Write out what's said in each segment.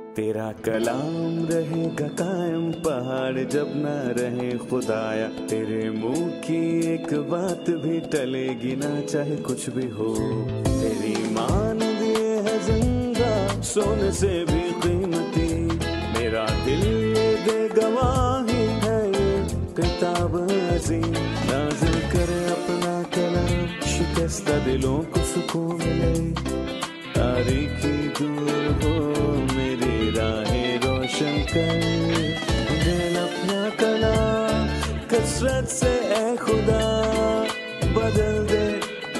तेरा कलाम रहेगा कायम पहाड़ जब ना रहे खुदाया, तेरे मुंह की एक बात भी टलेगी ना चाहे कुछ भी हो। तेरी मान दिए है जिंदा सोने से भी कीमती, मेरा दिल ये दे गवाही है ये किताब अज़ीम। नाज़िल करे अपना कलाम, शिकस्ता दिलों को सुकून मिले, तारीकी दूर हो मेरी राहें रोशन कर। दिल अपना कलाम कसरत से ए खुदा बदल दे,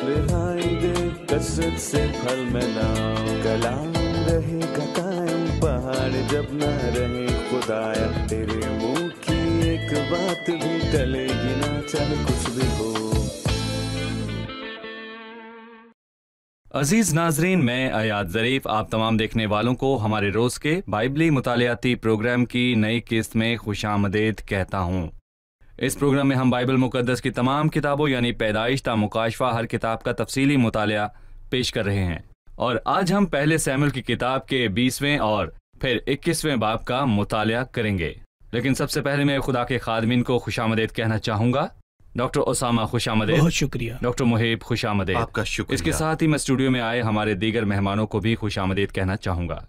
रिहाई दे कसरत से फल मिलाओ। कलाम रहेगा कायम पहाड़ जब ना रहे खुदाया, तेरे मुंह की एक बात भी टलेगी ना चाहे कुछ भी हो। अजीज नाजरीन, मैं अयाद ज़रीफ आप तमाम देखने वालों को हमारे रोज के बाइबली मुतालियाती प्रोग्राम की नई किस्त में खुशामदीद कहता हूँ। इस प्रोग्राम में हम बाइबल मुकद्दस की तमाम किताबों यानी पैदाइश ता मुकाशफा हर किताब का तफसीली मुतालिया पेश कर रहे हैं, और आज हम पहले सैमुएल की किताब के 20वें और फिर 21वें बाब का मुतालिया करेंगे। लेकिन सबसे पहले मैं खुदा के खादमीन को खुशामदीद कहना चाहूँगा। डॉक्टर ओसामा खुशामदीद। बहुत शुक्रिया। डॉक्टर मुहीब खुशामदीद। आपका शुक्रिया। इसके साथ ही मैं स्टूडियो में आए हमारे दीगर मेहमानों को भी खुशामदीद कहना चाहूँगा।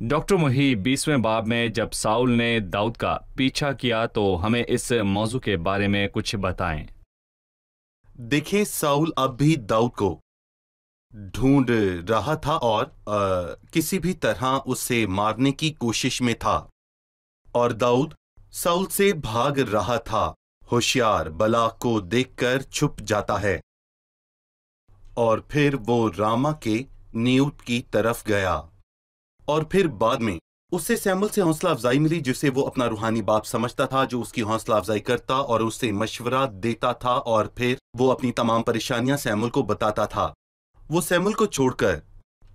डॉक्टर मुहीब, 20वें बाब में जब साउल ने दाऊद का पीछा किया तो हमें इस मौजू के बारे में कुछ बताएं। देखिए, साउल अब भी दाऊद को ढूंढ रहा था और किसी भी तरह उसे मारने की कोशिश में था, और दाऊद साउल से भाग रहा था। होशियार बला को देखकर छुप जाता है, और फिर वो रामा के नियुत की तरफ गया, और फिर बाद में उससे सैमुएल से हौसला अफजाई मिली, जिसे वो अपना रूहानी बाप समझता था, जो उसकी हौसला अफजाई करता और उससे मशवरा देता था, और फिर वो अपनी तमाम परेशानियां सैमुएल को बताता था। वो सैमुएल को छोड़कर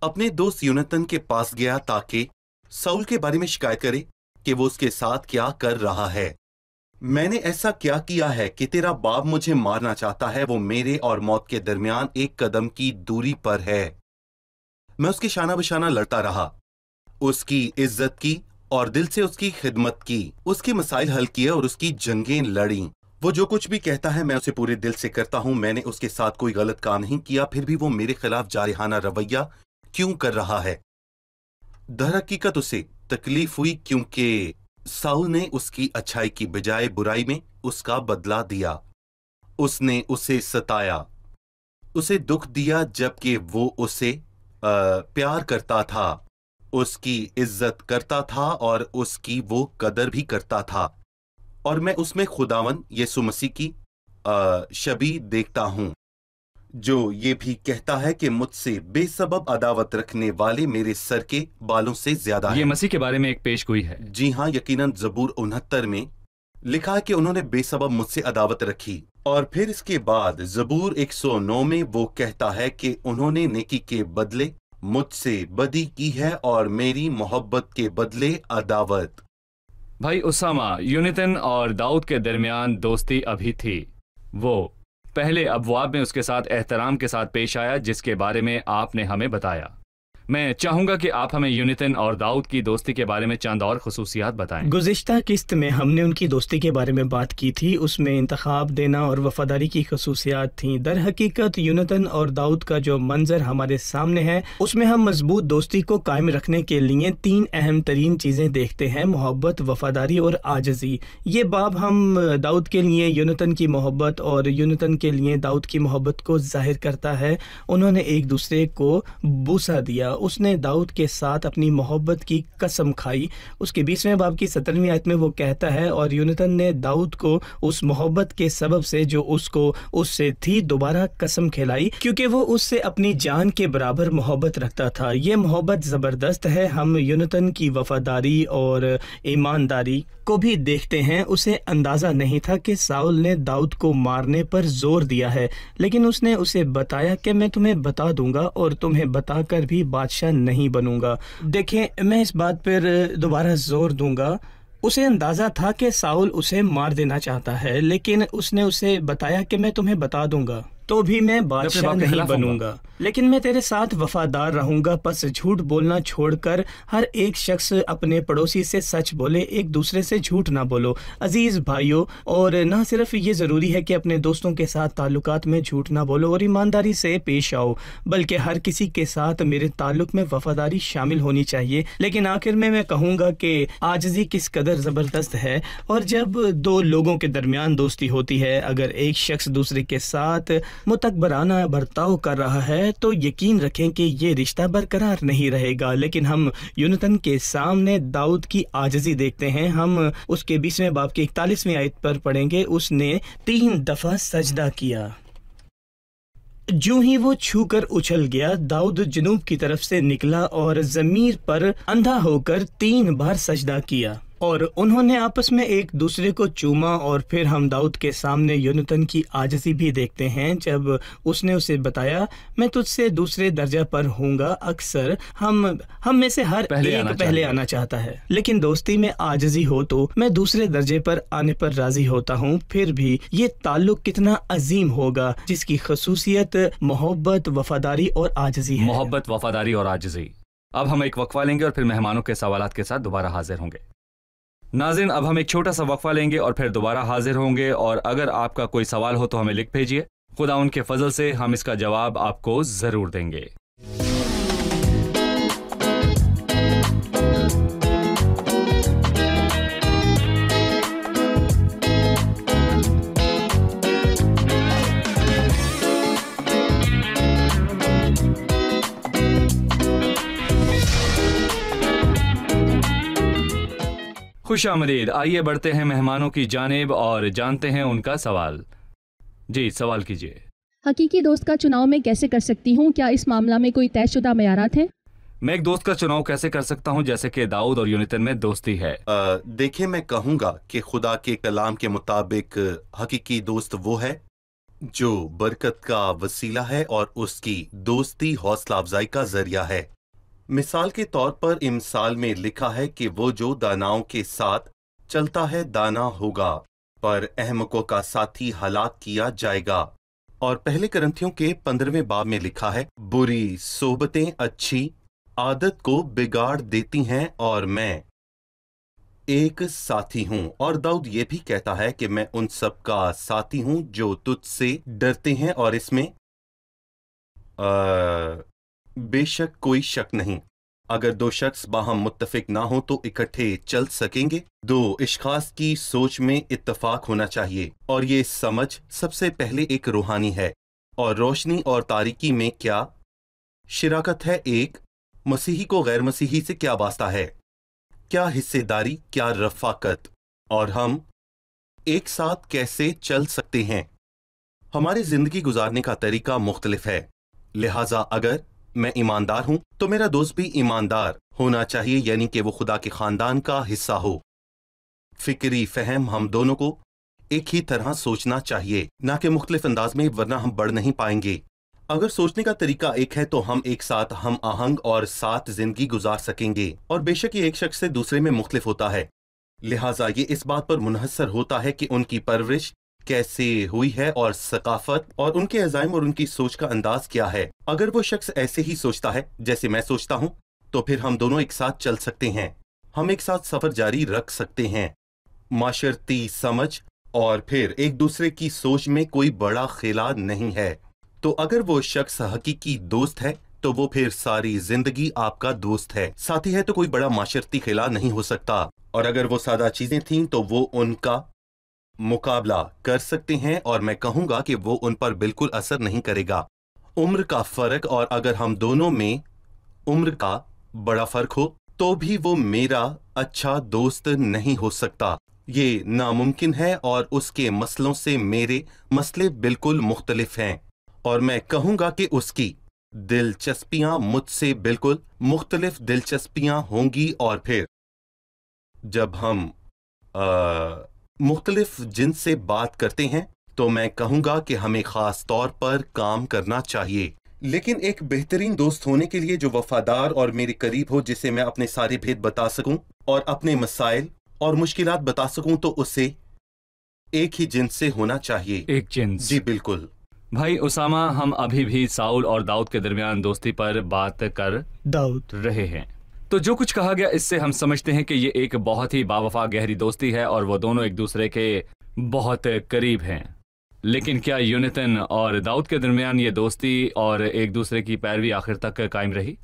अपने दोस्त यूनतन के पास गया ताकि साउल के बारे में शिकायत करे कि वो उसके साथ क्या कर रहा है। मैंने ऐसा क्या किया है कि तेरा बाप मुझे मारना चाहता है, वो मेरे और मौत के दरमियान एक कदम की दूरी पर है। मैं उसके शाना बशाना लड़ता रहा, उसकी इज्जत की और दिल से उसकी खिदमत की, उसके मसाइल हल किए और उसकी जंगें लड़ी। वो जो कुछ भी कहता है मैं उसे पूरे दिल से करता हूं। मैंने उसके साथ कोई गलत काम नहीं किया, फिर भी वो मेरे खिलाफ जारहाना रवैया क्यों कर रहा है? दरहकीकत उसे तकलीफ हुई क्योंकि साउल ने उसकी अच्छाई की बजाय बुराई में उसका बदला दिया। उसने उसे सताया, उसे दुख दिया, जबकि वो उसे प्यार करता था, उसकी इज्जत करता था और उसकी वो कदर भी करता था। और मैं उसमें खुदावन यीशु मसीह की शबी देखता हूं, जो ये भी कहता है कि मुझसे बेसबब अदावत रखने वाले मेरे सर के बालों से ज्यादा ये है। मसीह के बारे में एक पेशगोई है। जी हाँ, यकीनन ज़बूर 69 में लिखा है कि उन्होंने बेसबब मुझसे अदावत रखी, और फिर इसके बाद ज़बूर 109 में वो कहता है कि उन्होंने नेकी के बदले मुझसे बदी की है और मेरी मोहब्बत के बदले अदावत। भाई उसामा, यूनितन और दाऊद के दरमियान दोस्ती अभी थी। वो पहले अबवाब में उसके साथ एहतराम के साथ पेश आया, जिसके बारे में आपने हमें बताया। मैं चाहूंगा कि आप हमें यूनितन और दाऊद की दोस्ती के बारे में चंद और खुसूसियात बताएं। गुज़िश्ता किस्त में हमने उनकी दोस्ती के बारे में बात की थी, उसमें इंतखाब देना और वफादारी की खुसूसियात थीं। दर हकीकत यूनितन और दाऊद का जो मंजर हमारे सामने है, उसमें हम मजबूत दोस्ती को कायम रखने के लिए 3 अहम तरीन चीज़ें देखते हैं: मोहब्बत, वफादारी और आजजी। ये बाब हम दाऊद के लिए यूनितन की मोहब्बत और यूनितन के लिए दाऊद की मोहब्बत को जाहिर करता है। उन्होंने एक दूसरे को बूसा दिया, उसने दाऊद के साथ अपनी मोहब्बत की कसम खाई। उसके 20वें बाब की 17वीं आयत में वो कहता है, और यूनतन ने दाऊद को उस मोहब्बत के सबब से जो उसको उससे थी दोबारा कसम खिलाई, क्योंकि वो उससे अपनी जान के बराबर मोहब्बत रखता था। ये मोहब्बत ज़बरदस्त है। हम यूनतन की वफादारी और ईमानदारी को भी देखते हैं। उसे अंदाज़ा नहीं था कि साउल ने दाऊद को मारने पर जोर दिया है, लेकिन उसने उसे बताया कि मैं तुम्हें बता दूंगा और तुम्हें बताकर भी बादशाह नहीं बनूंगा। देखें, मैं इस बात पर दोबारा जोर दूंगा, उसे अंदाज़ा था कि साउल उसे मार देना चाहता है, लेकिन उसने उसे बताया कि मैं तुम्हें बता दूंगा तो भी मैं बादशाह नहीं बनूंगा। लेकिन मैं तेरे साथ वफादार रहूंगा, बस झूठ बोलना छोड़कर हर एक शख्स अपने पड़ोसी से सच बोले, एक दूसरे से झूठ ना बोलो। अजीज भाइयों, और ना सिर्फ ये ज़रूरी है कि अपने दोस्तों के साथ ताल्लुकात में झूठ ना बोलो और ईमानदारी से पेश आओ, बल्कि हर किसी के साथ मेरे ताल्लुक में वफादारी शामिल होनी चाहिए। लेकिन आखिर में मैं कहूँगा कि आजिज़ी किस कदर ज़बरदस्त है, और जब दो लोगों के दरमियान दोस्ती होती है, अगर एक शख्स दूसरे के साथ मुतकबराना बर्ताव कर रहा है तो यकीन रखें कि ये रिश्ता बरकरार नहीं रहेगा। लेकिन हम यूनतन के सामने दाऊद की आजिज़ी देखते हैं। हम उसके 20वें बाब की 41वीं आयत पर पढ़ेंगे। उसने 3 दफ़ा सजदा किया। जो ही वो छूकर उछल गया, दाऊद जनूब की तरफ से निकला और ज़मीर पर अंधा होकर 3 बार सजदा किया, और उन्होंने आपस में एक दूसरे को चूमा। और फिर हम दाऊद के सामने यूनतन की आजिज़ी भी देखते हैं जब उसने उसे बताया, मैं तुझसे दूसरे दर्जा पर हूँगा। अक्सर हम में से हर एक पहले आना चाहता है, लेकिन दोस्ती में आजिज़ी हो तो मैं दूसरे दर्जे पर आने पर राजी होता हूँ। फिर भी ये ताल्लुक कितना अजीम होगा जिसकी खसूसियत मोहब्बत, वफादारी और आजिज़ी है। मोहब्बत, वफादारी और आजिज़ी। अब हम एक वक्फा लेंगे और फिर मेहमानों के सवालात के साथ दोबारा हाजिर होंगे। नाज़रीन, अब हम एक छोटा सा वक्फा लेंगे और फिर दोबारा हाजिर होंगे। और अगर आपका कोई सवाल हो तो हमें लिख भेजिए। खुदा उनके फजल से हम इसका जवाब आपको जरूर देंगे। खुशामदीद। आइए बढ़ते हैं मेहमानों की जानिब और जानते हैं उनका सवाल। जी, सवाल कीजिए। हकीकी दोस्त का चुनाव मैं कैसे कर सकती हूँ? क्या इस मामला में कोई तयशुदा मयारात हैं? मैं एक दोस्त का चुनाव कैसे कर सकता हूँ जैसे कि दाऊद और यूनितन में दोस्ती है? देखिए, मैं कहूँगा कि खुदा के कलाम के मुताबिक हकीकी दोस्त वो है जो बरकत का वसीला है और उसकी दोस्ती हौसला अफजाई का जरिया है। मिसाल के तौर पर इमसाल में लिखा है कि वो जो दानाओं के साथ चलता है दाना होगा, पर अहमकों का साथी हलाक किया जाएगा। और पहले करंथियों के 15वें बाब में लिखा है, बुरी सोबतें अच्छी आदत को बिगाड़ देती हैं और मैं एक साथी हूँ। और दाऊद ये भी कहता है कि मैं उन सब का साथी हूँ जो तुझसे डरते हैं, और इसमें बेशक कोई शक नहीं, अगर दो शख्स बाहम मुत्तफिक ना हो तो इकट्ठे चल सकेंगे। दो इश्खास की सोच में इत्तफाक होना चाहिए, और ये समझ सबसे पहले एक रूहानी है। और रोशनी और तारीकी में क्या शिराकत है? एक मसीही को गैर मसीही से क्या वास्ता है? क्या हिस्सेदारी, क्या रफाकत? और हम एक साथ कैसे चल सकते हैं? हमारी जिंदगी गुजारने का तरीका मुख्तलिफ है, लिहाजा अगर मैं ईमानदार हूं तो मेरा दोस्त भी ईमानदार होना चाहिए, यानी कि वो खुदा के खानदान का हिस्सा हो। फिक्री फहम हम दोनों को एक ही तरह सोचना चाहिए, ना कि मुख्तलिफ अंदाज में, वरना हम बढ़ नहीं पाएंगे। अगर सोचने का तरीका एक है तो हम एक साथ हम आहंग और साथ जिंदगी गुजार सकेंगे। और बेशक ये एक शख्स से दूसरे में मुख्तलिफ होता है, लिहाजा ये इस बात पर मुनहसर होता है कि उनकी परवरिश कैसे हुई है और सकाफत और उनके अज़ाइम और उनकी सोच का अंदाज क्या है। अगर वो शख्स ऐसे ही सोचता है जैसे मैं सोचता हूँ तो फिर हम दोनों एक साथ चल सकते हैं, हम एक साथ सफर जारी रख सकते हैं। माशरती समझ और फिर एक दूसरे की सोच में कोई बड़ा खिला नहीं है। तो अगर वो शख्स हकीकी दोस्त है तो वो फिर सारी जिंदगी आपका दोस्त है। साथी है तो कोई बड़ा माशरती खिला नहीं हो सकता। और अगर वो सादा चीजें थीं तो वो उनका मुकाबला कर सकते हैं, और मैं कहूंगा कि वो उन पर बिल्कुल असर नहीं करेगा। उम्र का फर्क, और अगर हम दोनों में उम्र का बड़ा फर्क हो तो भी वो मेरा अच्छा दोस्त नहीं हो सकता। ये नामुमकिन है, और उसके मसलों से मेरे मसले बिल्कुल मुख्तलिफ हैं। और मैं कहूंगा कि उसकी दिलचस्पियां मुझसे बिल्कुल मुख्तलिफ दिलचस्पियां होंगी। और फिर जब हम मुख्तलिफ जिन्स से बात करते हैं तो मैं कहूंगा कि हमें खास तौर पर काम करना चाहिए। लेकिन एक बेहतरीन दोस्त होने के लिए जो वफादार और मेरे करीब हो, जिसे मैं अपने सारे भेद बता सकूं और अपने मसाइल और मुश्किलात बता सकूं, तो उसे एक ही जिन्स से होना चाहिए। एक जिन्स? जी बिल्कुल। بھائی اسامہ، ہم ابھی بھی ساؤل اور داؤد کے درمیان دوستی پر بات کر داؤد رہے ہیں۔ تو جو کچھ کہا گیا اس سے ہم سمجھتے ہیں کہ یہ ایک بہت ہی باوفا گہری دوستی ہے اور وہ دونوں ایک دوسرے کے بہت قریب ہیں۔ لیکن کیا یونتن اور داؤد کے درمیان یہ دوستی اور ایک دوسرے کی پیروی آخر تک قائم رہی؟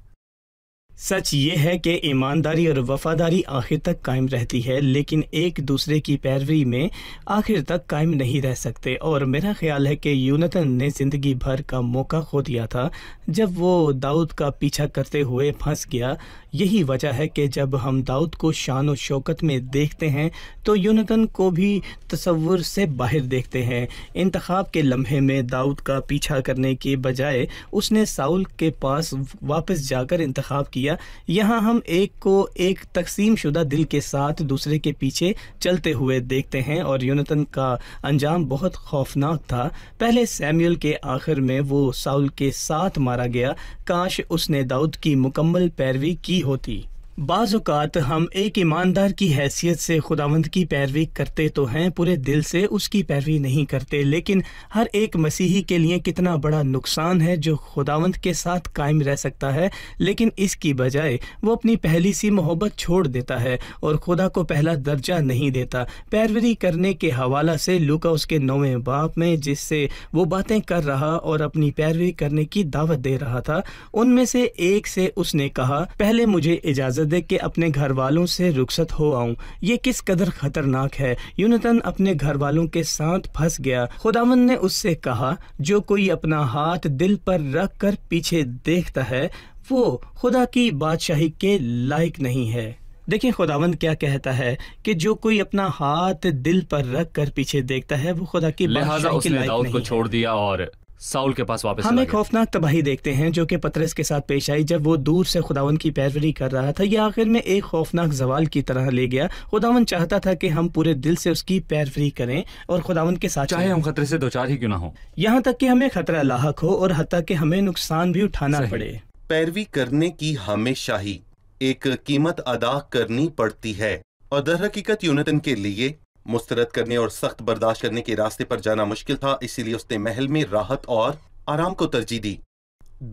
سچ یہ ہے کہ ایمانداری اور وفاداری آخر تک قائم رہتی ہے، لیکن ایک دوسرے کی پیروی میں آخر تک قائم نہیں رہ سکتے۔ اور میرا خیال ہے کہ یونتن نے زندگی بھر کا موقع کھو دیا تھا جب وہ داؤد کا پیچھا کرتے ہوئے پھنس گیا۔ یہی وجہ ہے کہ جب ہم داؤد کو شان و شوکت میں دیکھتے ہیں تو یونتن کو بھی تصور سے باہر دیکھتے ہیں۔ انتخاب کے لمحے میں داؤد کا پیچھا کرنے کے بجائے اس نے ساؤل کے پاس واپس جا کر انتخاب کیا۔ یہاں ہم ایک کو ایک تقسیم شدہ دل کے ساتھ دوسرے کے پیچھے چلتے ہوئے دیکھتے ہیں، اور یونتن کا انجام بہت خوفناک تھا۔ پہلے سیموئیل کے آخر میں وہ ساؤل کے ساتھ مارا گیا۔ کاش اس نے داؤد کی مکمل پیروی کی ہوتی۔ بعض اوقات ہم ایک ایماندار کی حیثیت سے خداوند کی پیروی کرتے تو ہیں، پورے دل سے اس کی پیروی نہیں کرتے، لیکن ہر ایک مسیحی کے لیے کتنا بڑا نقصان ہے جو خداوند کے ساتھ قائم رہ سکتا ہے لیکن اس کی بجائے وہ اپنی پہلی سی محبت چھوڑ دیتا ہے اور خدا کو پہلا درجہ نہیں دیتا۔ پیروی کرنے کے حوالہ سے لوکا اس کے 9ویں باب میں جس سے وہ باتیں کر رہا اور اپنی پیروی کرنے کی دعوت دے رہا تھا، ان میں سے ایک سے اس نے کہا، پہلے مجھے اجازت دے کہ اپنے گھر والوں سے رخصت ہو آؤں۔ یہ کس قدر خطرناک ہے۔ یونتن اپنے گھر والوں کے ساتھ پھنس گیا۔ خداوند نے اس سے کہا، جو کوئی اپنا ہاتھ دل پر رکھ کر پیچھے دیکھتا ہے وہ خدا کی بادشاہی کے لائق نہیں ہے۔ دیکھیں خداوند کیا کہتا ہے کہ جو کوئی اپنا ہاتھ دل پر رکھ کر پیچھے دیکھتا ہے وہ خدا کی بادشاہی کے لائق نہیں ہے۔ داؤد کو چھوڑ دیا اور ساؤل کے پاس واپس ہم ایک خوفناک تباہی دیکھتے ہیں جو کہ پطرس کے ساتھ پیش آئی جب وہ دور سے خداوند کی پیروی کر رہا تھا۔ یہ آخر میں ایک خوفناک زوال کی طرح لے گیا۔ خداوند چاہتا تھا کہ ہم پورے دل سے اس کی پیروی کریں اور خداوند کے ساتھ چاہے ہم خطرے سے دوچار ہی کیوں نہ ہو، یہاں تک کہ ہمیں خطرہ لاحق ہو اور حتیٰ کہ ہمیں نقصان بھی اٹھانا پڑے۔ پیروی کرنے کی ہمیشہ ہی ایک قیمت ادا کرنی پڑتی ہے، اور در حقیقت یونتن کے لیے مسترد کرنے اور سخت برداشت کرنے کے راستے پر جانا مشکل تھا، اسی لیے اس نے محل میں راحت اور آرام کو ترجیح دی۔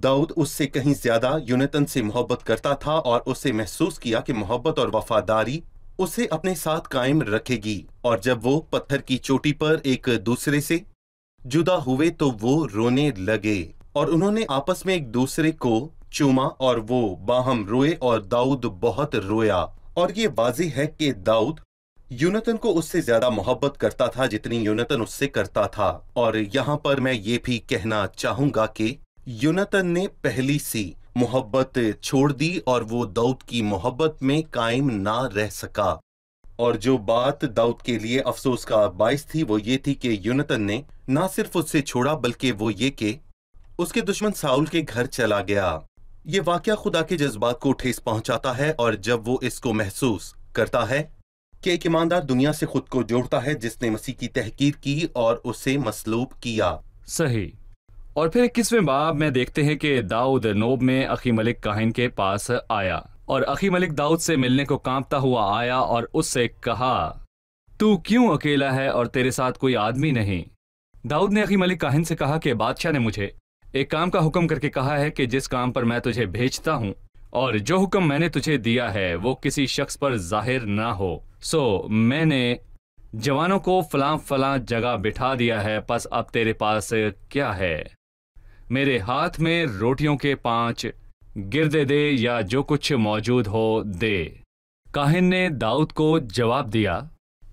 داؤد اس سے کہیں زیادہ یونتن سے محبت کرتا تھا اور اسے محسوس کیا کہ محبت اور وفاداری اسے اپنے ساتھ قائم رکھے گی، اور جب وہ پتھر کی چوٹی پر ایک دوسرے سے جدا ہوئے تو وہ رونے لگے، اور انہوں نے آپس میں ایک دوسرے کو چوما اور وہ باہم روئے، اور داؤد بہت رویا۔ اور یہ واضح ہے کہ داؤد یونتن کو اس سے زیادہ محبت کرتا تھا جتنی یونتن اس سے کرتا تھا۔ اور یہاں پر میں یہ بھی کہنا چاہوں گا کہ یونتن نے پہلی سی محبت چھوڑ دی اور وہ داؤد کی محبت میں قائم نہ رہ سکا۔ اور جو بات داؤد کے لیے افسوس کا باعث تھی وہ یہ تھی کہ یونتن نے نہ صرف اس سے چھوڑا بلکہ وہ یہ کہ اس کے دشمن ساؤل کے گھر چلا گیا۔ یہ واقعہ خدا کے جذبات کو ٹھیس پہنچاتا ہے، اور جب وہ اس کو محسوس کرتا ہے کہ ایک ایماندار دنیا سے خود کو جوڑتا ہے جس نے مسیح کی تحقیر کی اور اسے مصلوب کیا۔ صحیح۔ اور پھر 21ویں باب میں دیکھتے ہیں کہ داؤد نوب میں اخی ملک کاہن کے پاس آیا، اور اخی ملک داؤد سے ملنے کو کانپتا ہوا آیا اور اس سے کہا، تو کیوں اکیلا ہے اور تیرے ساتھ کوئی آدمی نہیں؟ داؤد نے اخی ملک کاہن سے کہا کہ بادشاہ نے مجھے ایک کام کا حکم کر کے کہا ہے کہ جس کام پر میں تجھے بھیجتا ہوں اور جو حکم میں نے تجھے دیا ہے وہ کسی شخص پر ظاہر نہ ہو، سو میں نے جوانوں کو فلاں فلاں جگہ بٹھا دیا ہے، پس اب تیرے پاس کیا ہے؟ میرے ہاتھ میں روٹیوں کے 5 گردے دے یا جو کچھ موجود ہو دے۔ کاہن نے داؤد کو جواب دیا،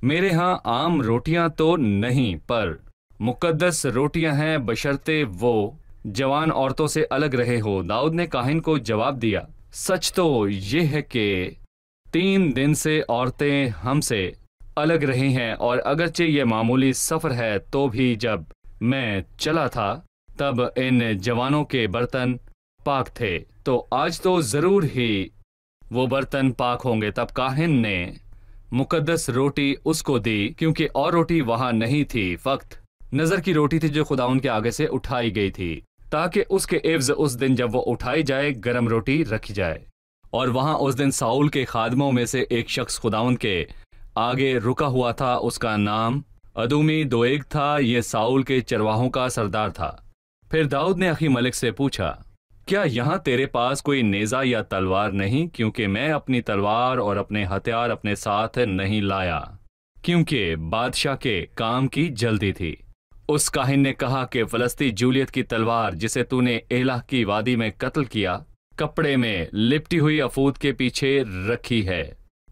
میرے ہاں عام روٹیاں تو نہیں پر مقدس روٹیاں ہیں، بشرطے وہ جوان عورتوں سے الگ رہے ہو۔ داؤد نے کاہن کو جواب دیا، سچ تو یہ ہے کہ 3 دن سے عورتیں ہم سے الگ رہی ہیں، اور اگرچہ یہ معمولی سفر ہے تو بھی جب میں چلا تھا تب ان جوانوں کے برتن پاک تھے، تو آج تو ضرور ہی وہ برتن پاک ہوں گے۔ تب کاہن نے مقدس روٹی اس کو دی، کیونکہ اور روٹی وہاں نہیں تھی، فقط نظر کی روٹی تھی جو خداوند کے آگے سے اٹھائی گئی تھی، تاکہ اس کے عوض اس دن جب وہ اٹھائی جائے گرم روٹی رکھی جائے۔ اور وہاں اس دن ساؤل کے خادموں میں سے ایک شخص خداوند کے آگے رکا ہوا تھا، اس کا نام ادومی دویگ تھا، یہ ساؤل کے چرواہوں کا سردار تھا۔ फिर दाऊद ने अखी मलिक से पूछा, क्या यहाँ तेरे पास कोई नेजा या तलवार नहीं? क्योंकि मैं अपनी तलवार और अपने हथियार अपने साथ नहीं लाया, क्योंकि बादशाह के काम की जल्दी थी। उस काहिन ने कहा कि फलस्ती जूलियत की तलवार जिसे तूने एलाह की वादी में कत्ल किया, कपड़े में लिपटी हुई अफूद के पीछे रखी है।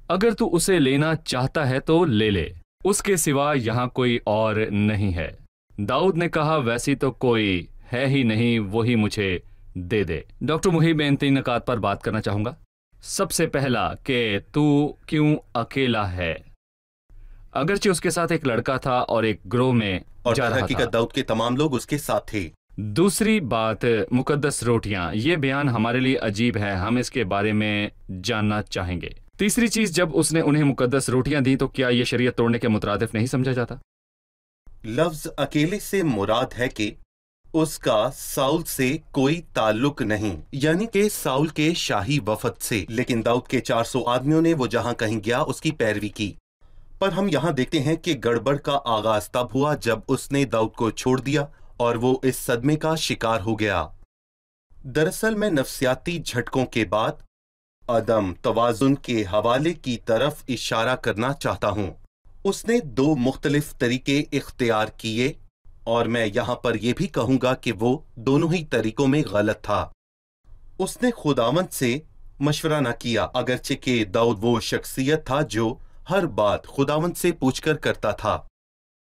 अगर तू उसे लेना चाहता है तो ले ले, उसके सिवा यहाँ कोई और नहीं है। दाऊद ने कहा, वैसी तो कोई है ही नहीं, वही मुझे दे दे। डॉक्टर मुहिब, इन 3 नुकात पर बात करना चाहूंगा। सबसे पहला कि तू क्यों अकेला है, अगरचे उसके साथ एक लड़का था और एक ग्रोह में और जा रहा था। दाऊद के तमाम लोग उसके साथ थे। दूसरी बात, मुकद्दस रोटियां, ये बयान हमारे लिए अजीब है, हम इसके बारे में जानना चाहेंगे। तीसरी चीज, जब उसने उन्हें मुकद्दस रोटियां दी तो क्या यह शरीयत तोड़ने के मुतरादिफ नहीं समझा जाता? लफ्ज अकेले से मुराद है कि उसका साउल से कोई ताल्लुक नहीं, यानी कि साउल के शाही वफद से। लेकिन दाऊद के 400 आदमियों ने वो जहां कहीं गया उसकी पैरवी की। पर हम यहाँ देखते हैं कि गड़बड़ का आगाज तब हुआ जब उसने दाऊद को छोड़ दिया और वो इस सदमे का शिकार हो गया। दरअसल मैं नफ्सियाती झटकों के बाद अदम तवाजुन के हवाले की तरफ इशारा करना चाहता हूँ। उसने 2 मुख्तलिफ तरीके इख्तियार किए और मैं यहाँ पर यह भी कहूँगा कि वो दोनों ही तरीकों में गलत था। उसने खुदावंद से मशवरा न किया, अगरचे कि दाऊद वो शख्सियत था जो हर बात खुदावंद से पूछकर करता था।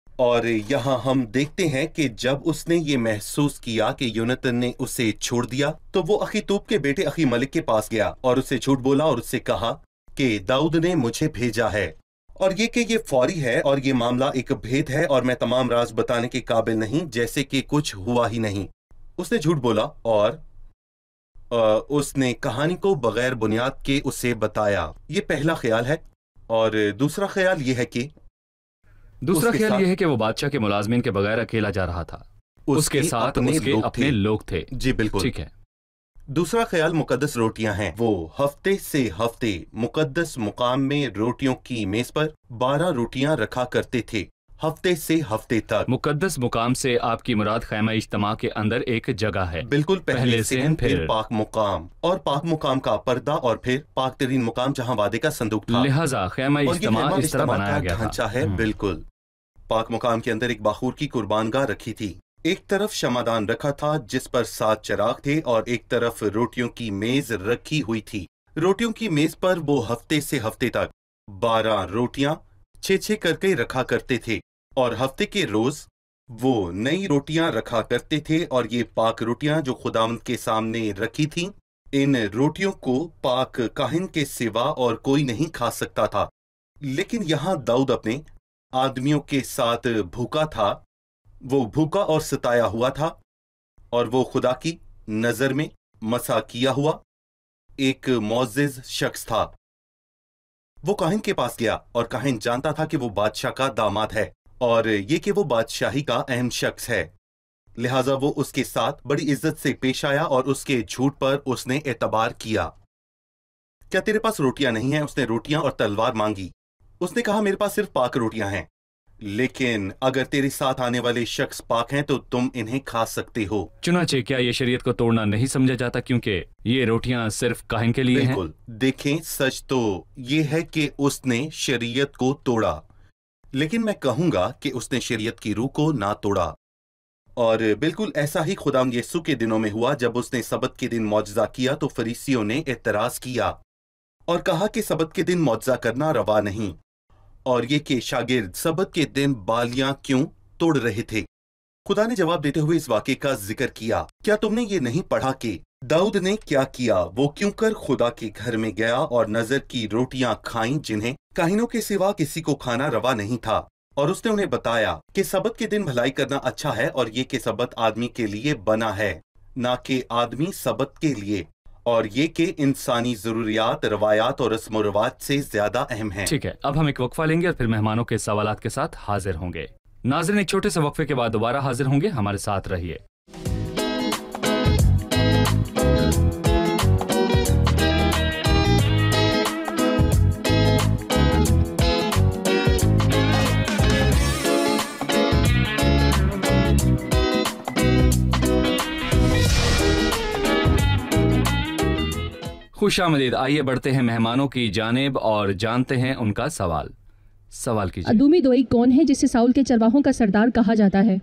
और यहाँ हम देखते हैं कि जब उसने ये महसूस किया कि यूनतन ने उसे छोड़ दिया तो वो अखीतूब के बेटे अखी मलिक के पास गया और उससे झूठ बोला और उससे कहा कि दाऊद ने मुझे भेजा है और ये कि ये फौरी है और ये मामला एक भेद है और मैं तमाम राज बताने के काबिल नहीं, जैसे कि कुछ हुआ ही नहीं। उसने झूठ बोला और उसने कहानी को बगैर बुनियाद के उसे बताया। ये पहला ख्याल है। और दूसरा ख्याल ये है कि वो बादशाह के मुलाजमीन के बगैर अकेला जा रहा था, उसके साथ उसके अपने लोग थे। जी बिल्कुल ठीक है। दूसरा ख्याल मुकद्दस रोटियां हैं। वो हफ्ते से हफ्ते मुकद्दस मुकाम में रोटियों की मेज पर 12 रोटियां रखा करते थे, हफ्ते से हफ्ते तक। मुकद्दस मुकाम से आपकी मुराद खैमा इज्तिमा के अंदर एक जगह है। बिल्कुल, पहले से फिर पाक मुकाम और पाक मुकाम का पर्दा और फिर पाक तरीन मुकाम जहाँ वादे का संदूक था। लिहाजा खैमा इज्तिमा इस तरह बनाया गया था। ढांचा है। बिल्कुल। पाक मुकाम के अंदर एक बाखूर की कुर्बानगाह रखी थी। एक तरफ शमादान रखा था जिस पर 7 चिराग थे और एक तरफ रोटियों की मेज रखी हुई थी। रोटियों की मेज पर वो हफ्ते से हफ्ते तक 12 रोटियां 6-6 करके रखा करते थे और हफ्ते के रोज वो नई रोटियां रखा करते थे। और ये पाक रोटियां जो खुदावंद के सामने रखी थीं, इन रोटियों को पाक काहिन के सिवा और कोई नहीं खा सकता था। लेकिन यहाँ दाऊद अपने आदमियों के साथ भूखा था। वो भूखा और सताया हुआ था और वो खुदा की नजर में मसा किया हुआ एक मुअज़्ज़िज़ शख्स था। वो काहिन के पास गया और काहिन जानता था कि वो बादशाह का दामाद है और ये कि वो बादशाही का अहम शख्स है। लिहाजा वो उसके साथ बड़ी इज्जत से पेश आया और उसके झूठ पर उसने एतबार किया। क्या तेरे पास रोटियां नहीं हैं? उसने रोटियां और तलवार मांगी। उसने कहा, मेरे पास सिर्फ पाक रोटियां हैं, लेकिन अगर तेरे साथ आने वाले शख्स पाक हैं तो तुम इन्हें खा सकते हो। चुनाचे क्या ये शरीयत को तोड़ना नहीं समझा जाता क्योंकि ये रोटियां सिर्फ काहिन के लिए हैं? बिल्कुल। देखें, सच तो ये है कि उसने शरीयत को तोड़ा, लेकिन मैं कहूंगा कि उसने शरीयत की रूह को ना तोड़ा। और बिल्कुल ऐसा ही खुदा यीशु के दिनों में हुआ। जब उसने सबत के दिन मौजज़ा किया तो फरीसियों ने एतराज किया और कहा कि सबत के दिन मौजज़ा करना रवा नहीं, और ये कि शागिर्द सबत के दिन बालियां क्यों तोड़ रहे थे। खुदा ने जवाब देते हुए इस वाक़े का जिक्र किया। क्या तुमने ये नहीं पढ़ा कि दाऊद ने क्या किया? वो क्यों कर खुदा के घर में गया और नजर की रोटियां खाईं जिन्हें काहिनों के सिवा किसी को खाना रवा नहीं था, और उसने उन्हें बताया कि सबत के दिन भलाई करना अच्छा है और ये कि सबत आदमी के लिए बना है, ना कि आदमी सबत के लिए, और ये कि इंसानी जरूरियात, रवायात और रस्म व रिवाज से ज्यादा अहम है। ठीक है, अब हम एक वक्फा लेंगे और फिर मेहमानों के सवालात के साथ हाजिर होंगे। नाज़रीन, एक छोटे से वक्फे के बाद दोबारा हाजिर होंगे, हमारे साथ रहिए। خوش آمدید. آئیے بڑھتے ہیں مہمانوں کی جانب اور جانتے ہیں ان کا سوال کیجیے. ادومی دوئگ کون ہے جسے ساؤل کے چرواہوں کا سردار کہا جاتا ہے؟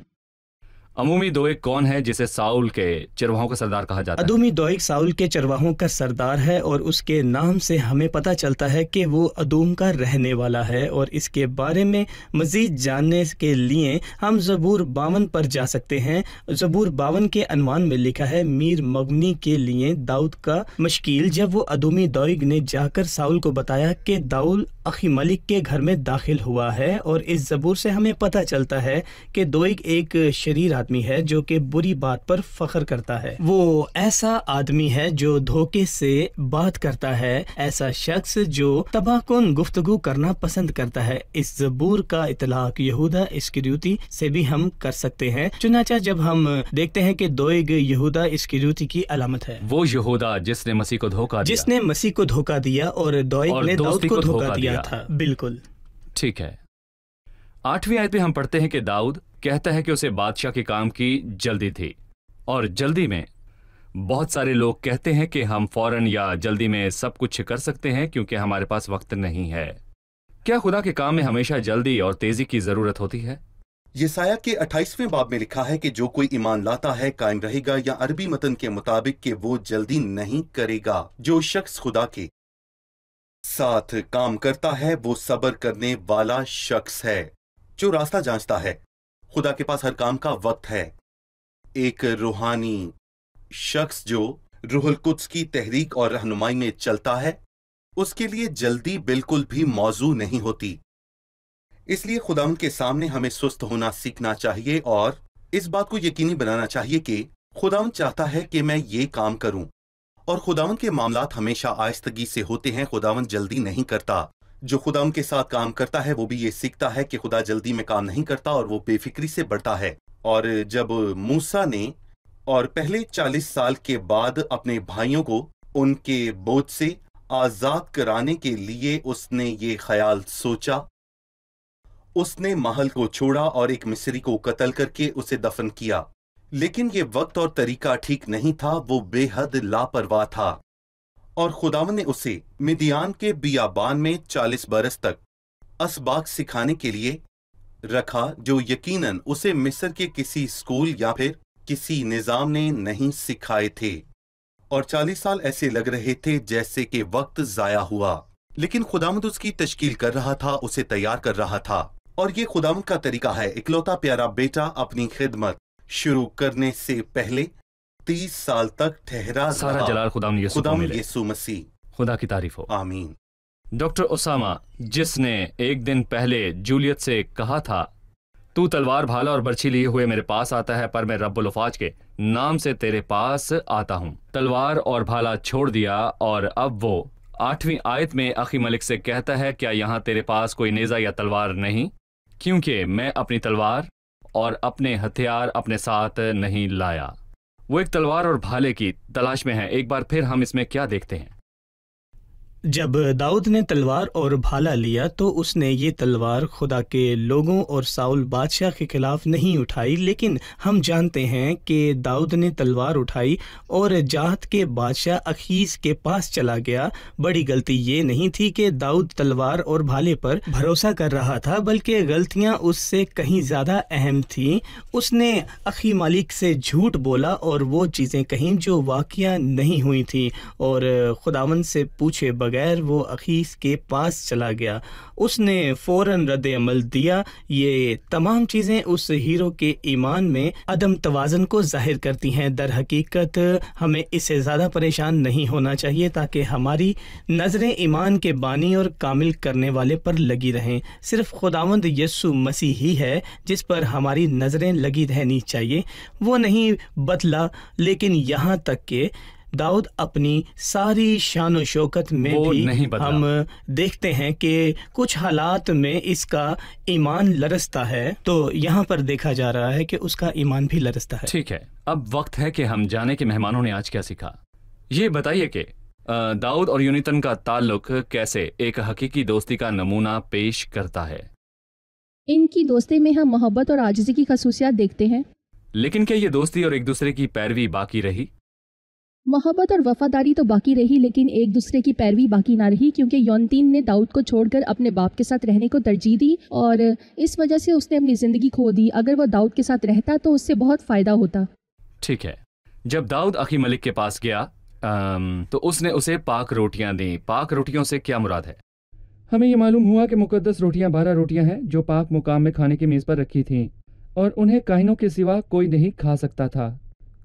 عمومی دوئگ کون ہے جسے ساؤل کے چرواہوں کا سردار کہا جاتا ہے؟ ادومی دوئگ ساؤل کے چرواہوں کا سردار ہے، اور اس کے نام سے ہمیں پتہ چلتا ہے کہ وہ ادوم کا رہنے والا ہے. اور اس کے بارے میں مزید جاننے کے لیے ہم زبور 52 پر جا سکتے ہیں. زبور 52 کے عنوان میں لکھا ہے میر مغنی کے لیے داؤد کا مشکیل. جب وہ ادومی دوئگ نے جا کر ساؤل کو بتایا کہ داؤد اخی ملک کے گھر میں داخل ہوا ہے، اور اس زبور سے ہمیں پتہ چلتا ہے کہ دوئگ ایک شریر آدمی ہے جو کہ بری بات پر فخر کرتا ہے. وہ ایسا آدمی ہے جو دھوکے سے بات کرتا ہے، ایسا شخص جو تباہ کن گفتگو کرنا پسند کرتا ہے. اس زبور کا اطلاق یہودا اسکریوتی سے بھی ہم کر سکتے ہیں. چنانچہ جب ہم دیکھتے ہیں کہ دوئگ یہودا اسکریوتی کی علامت ہے، وہ یہودا جس نے مسیح کو دھوکہ دیا، جس نے مسیح کو دھوکہ دیا اور دوئگ نے داؤد کو دھوکہ دیا تھا. بالکل ٹھیک ہے. 8ویں آیت میں ہم پڑھتے ہیں کہ داؤد کہتا ہے کہ اسے بادشاہ کے کام کی جلدی تھی، اور جلدی میں بہت سارے لوگ کہتے ہیں کہ ہم فوراً یا جلدی میں سب کچھ کر سکتے ہیں کیونکہ ہمارے پاس وقت نہیں ہے. کیا خدا کے کام میں ہمیشہ جلدی اور تیزی کی ضرورت ہوتی ہے؟ یسایہ کے 28ویں باب میں لکھا ہے کہ جو کوئی ایمان لاتا ہے قائم رہے گا، یا عربی متن کے مطابق کہ وہ جلدی نہیں کرے گا. جو شخص خدا کے ساتھ کام کرتا ہے وہ صبر کرنے والا شخص ہے، جو راستہ جانچتا ہے. خدا کے پاس ہر کام کا وقت ہے. ایک روحانی شخص جو روح القدس کی تحریک اور رہنمائی میں چلتا ہے، اس کے لیے جلدی بالکل بھی موضوع نہیں ہوتی. اس لیے خداوند کے سامنے ہمیں سست ہونا سیکھنا چاہیے اور اس بات کو یقینی بنانا چاہیے کہ خداوند چاہتا ہے کہ میں یہ کام کروں. اور خداوند کے معاملات ہمیشہ آہستگی سے ہوتے ہیں. خداوند جلدی نہیں کرتا. جو خداوند کے ساتھ کام کرتا ہے وہ بھی یہ سیکھتا ہے کہ خدا جلدی میں کام نہیں کرتا، اور وہ بے فکری سے بڑھتا ہے. اور جب موسیٰ نے اور پہلے 40 سال کے بعد اپنے بھائیوں کو ان کے بوجھ سے آزاد کرانے کے لیے اس نے یہ خیال سوچا، اس نے محل کو چھوڑا اور ایک مصری کو قتل کر کے اسے دفن کیا. لیکن یہ وقت اور طریقہ ٹھیک نہیں تھا. وہ بے حد لاپرواہ تھا، اور خداوند نے اسے مدیان کے بیابان میں 40 برس تک اسباق سکھانے کے لیے رکھا، جو یقیناً اسے مصر کے کسی اسکول یا پھر کسی نظام نے نہیں سکھائے تھے. اور 40 سال ایسے لگ رہے تھے جیسے کہ وقت ضائع ہوا. لیکن خداوند اس کی تشکیل کر رہا تھا، اسے تیار کر رہا تھا. اور یہ خداوند کا طریقہ ہے. اکلوتا پیارا بیٹا اپنی خدمت شروع کرنے سے پہلے 30 سال تک ٹھہرا سارا رہا. جلال خداوند خداوند یسوع مسیح. خدا کی تعریف ہو. آمین. ڈاکٹر اسامہ، جس نے ایک دن پہلے جولیت سے کہا تھا تو تلوار بھالا اور برچھی لیے ہوئے میرے پاس آتا ہے، پر میں رب الافواج کے نام سے تیرے پاس آتا ہوں. تلوار اور بھالا چھوڑ دیا، اور اب وہ 8ویں آیت میں اخی ملک سے کہتا ہے کیا یہاں تیرے پاس کوئی نیزہ یا تلوار نہیں؟ کیونکہ میں اپنی تلوار اور اپنے ہتھیار اپنے ساتھ نہیں لایا. وہ ایک تلوار اور بھالے کی تلاش میں ہے. ایک بار پھر ہم اس میں کیا دیکھتے ہیں؟ جب داؤد نے تلوار اور بھالا لیا تو اس نے یہ تلوار خدا کے لوگوں اور ساؤل بادشاہ کے خلاف نہیں اٹھائی، لیکن ہم جانتے ہیں کہ داؤد نے تلوار اٹھائی اور جات کے بادشاہ اخیس کے پاس چلا گیا. بڑی غلطی یہ نہیں تھی کہ داؤد تلوار اور بھالے پر بھروسہ کر رہا تھا، بلکہ غلطیاں اس سے کہیں زیادہ اہم تھیں. اس نے اخی مالک سے جھوٹ بولا اور وہ چیزیں کہیں جو واقعہ نہیں ہوئی تھیں، اور خداوند سے پوچھے بغیر وہ اخیس کے پاس چلا گیا. اس نے فوراً رد عمل دیا. یہ تمام چیزیں اس ہیرو کے ایمان میں عدم توازن کو ظاہر کرتی ہیں. در حقیقت ہمیں اس سے زیادہ پریشان نہیں ہونا چاہیے تاکہ ہماری نظریں ایمان کے بانی اور کامل کرنے والے پر لگی رہیں. صرف خداوند یسوع مسیح ہی ہے جس پر ہماری نظریں لگی رہنی چاہیے. وہ نہیں بدلا، لیکن یہاں تک کہ داؤد اپنی ساری شان و شوکت میں بھی ہم دیکھتے ہیں کہ کچھ حالات میں اس کا ایمان لرزتا ہے، تو یہاں پر دیکھا جا رہا ہے کہ اس کا ایمان بھی لرزتا ہے. ٹھیک ہے، اب وقت ہے کہ ہم جانیں کہ مہمانوں نے آج کیا سیکھا. یہ بتائیے کہ داؤد اور یونیتن کا تعلق کیسے ایک حقیقی دوستی کا نمونہ پیش کرتا ہے. ان کی دوستی میں ہم محبت اور عاجزی کی خصوصیات دیکھتے ہیں. لیکن کیا یہ دوستی اور ایک دوسرے کی پیروی باقی رہی؟ محبت اور وفاداری تو باقی رہی، لیکن ایک دوسرے کی پیروی باقی نہ رہی، کیونکہ یونتین نے داؤد کو چھوڑ کر اپنے باپ کے ساتھ رہنے کو ترجیح دی اور اس وجہ سے اس نے اپنی زندگی کھو دی۔ اگر وہ داؤد کے ساتھ رہتا تو اس سے بہت فائدہ ہوتا۔ ٹھیک ہے، جب داؤد اخی ملک کے پاس گیا تو اس نے اسے پاک روٹیاں دیں۔ پاک روٹیوں سے کیا مراد ہے؟ ہمیں یہ معلوم ہوا کہ مقدس روٹیاں 12 روٹیاں ہیں جو پاک مقام میں کھانے کی میز پر رکھی تھیں، اور انہیں کاہنوں کے سوا کوئی نہیں کھا سکتا تھا۔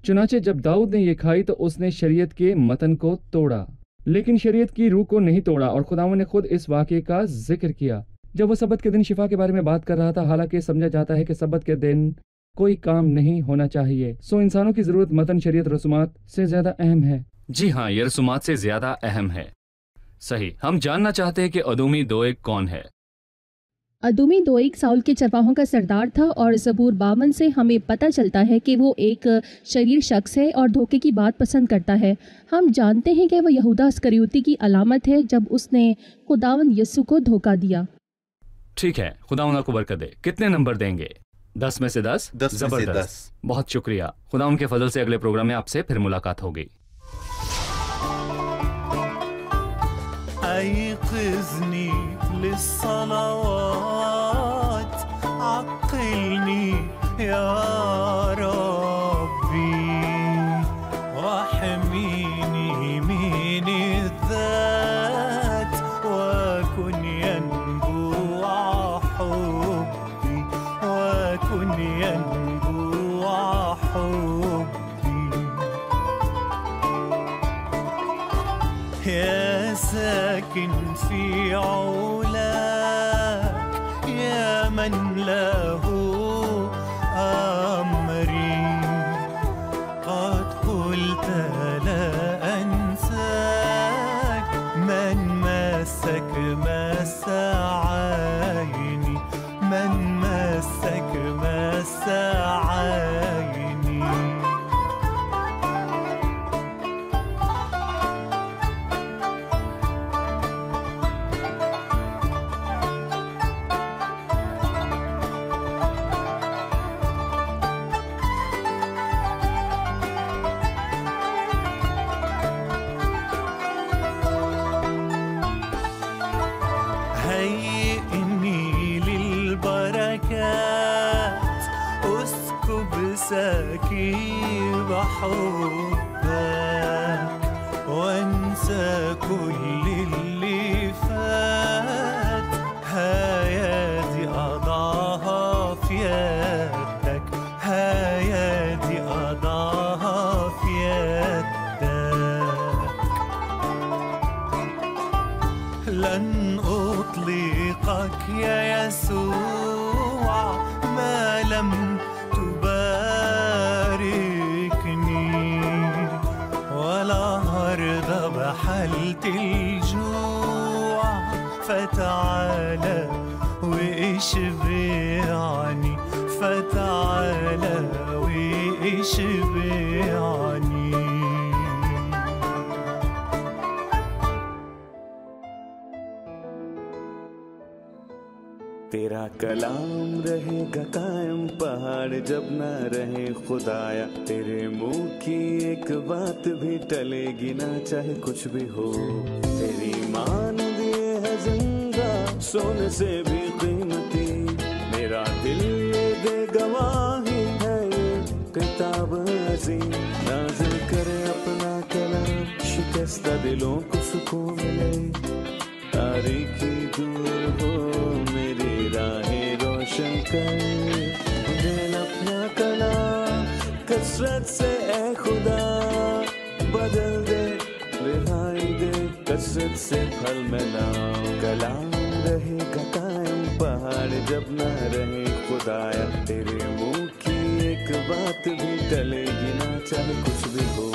چنانچہ جب داؤد نے یہ کھائی تو اس نے شریعت کے متن کو توڑا، لیکن شریعت کی روح کو نہیں توڑا، اور خداوند نے خود اس واقعے کا ذکر کیا جب وہ سبت کے دن شفا کے بارے میں بات کر رہا تھا۔ حالانکہ سمجھا جاتا ہے کہ سبت کے دن کوئی کام نہیں ہونا چاہیے، سو انسانوں کی ضرورت متن شریعت رسومات سے زیادہ اہم ہے۔ جی ہاں، یہ رسومات سے زیادہ اہم ہے۔ صحیح۔ ہم جاننا چاہتے ہیں کہ ادومی دوئگ کون ہے؟ ادومی دوئگ ساؤل کے چرواہوں کا سردار تھا، اور زبور 52 سے ہمیں پتہ چلتا ہے کہ وہ ایک شریر شخص ہے اور دھوکے کی بات پسند کرتا ہے۔ ہم جانتے ہیں کہ وہ یہودا اسکریوتی کی علامت ہے جب اس نے خداوند یسوع کو دھوکہ دیا۔ ٹھیک ہے، خداوند آپ کو برکت دے۔ کتنے نمبر دیں گے؟ 10 میں سے 10؟ 10 میں سے 10۔ بہت شکریہ۔ خداوند کے فضل سے اگلے پروگرام میں آپ سے پھر ملاقات ہوگی۔ أيقظني للصلوات، عقلني يا ربي، واحميني من الذات، وكن ينبوع حبي، وكن ينبوع حبي، يا ساكن في علاك، يا من له أمري، قد قلت لا أنساك، من مسك مس عيني، من مسك مس عيني. ساكب حبك، وانسى كل اللي فات، هيادي أضعها في يدك، هيادي أضعها في يدك، لن أطلقك يا يسوع ما لم حالة الجوع، فتعالى واشبعني، فتعالى واشبعني. تیرا کلام رہے گا قائم پہاڑ جب نہ رہے خدایا، تیرے منہ کی ایک بات بھی ٹلے گی نہ چاہے کچھ بھی ہو، تیری مان دیے ہے زندہ سونے سے بھی قیمتی، میرا دل یہ دے گواہی ہے یہ کتاب عظیم، نازل کرے اپنا کلام شکستہ دلوں کو سکون ملے، تاریکی دور ہو میری راہیں روشن کر، دل اپنا کلام کثرت سے اے خدا بدل دے، رہائی دے کثرت سے پھل میں لاؤ، کلام رہے گا قائم پہاڑ جب نہ رہے خدایا، تیرے منہ کی ایک بات بھی ٹلے گی نہ چاہے کچھ بھی ہو.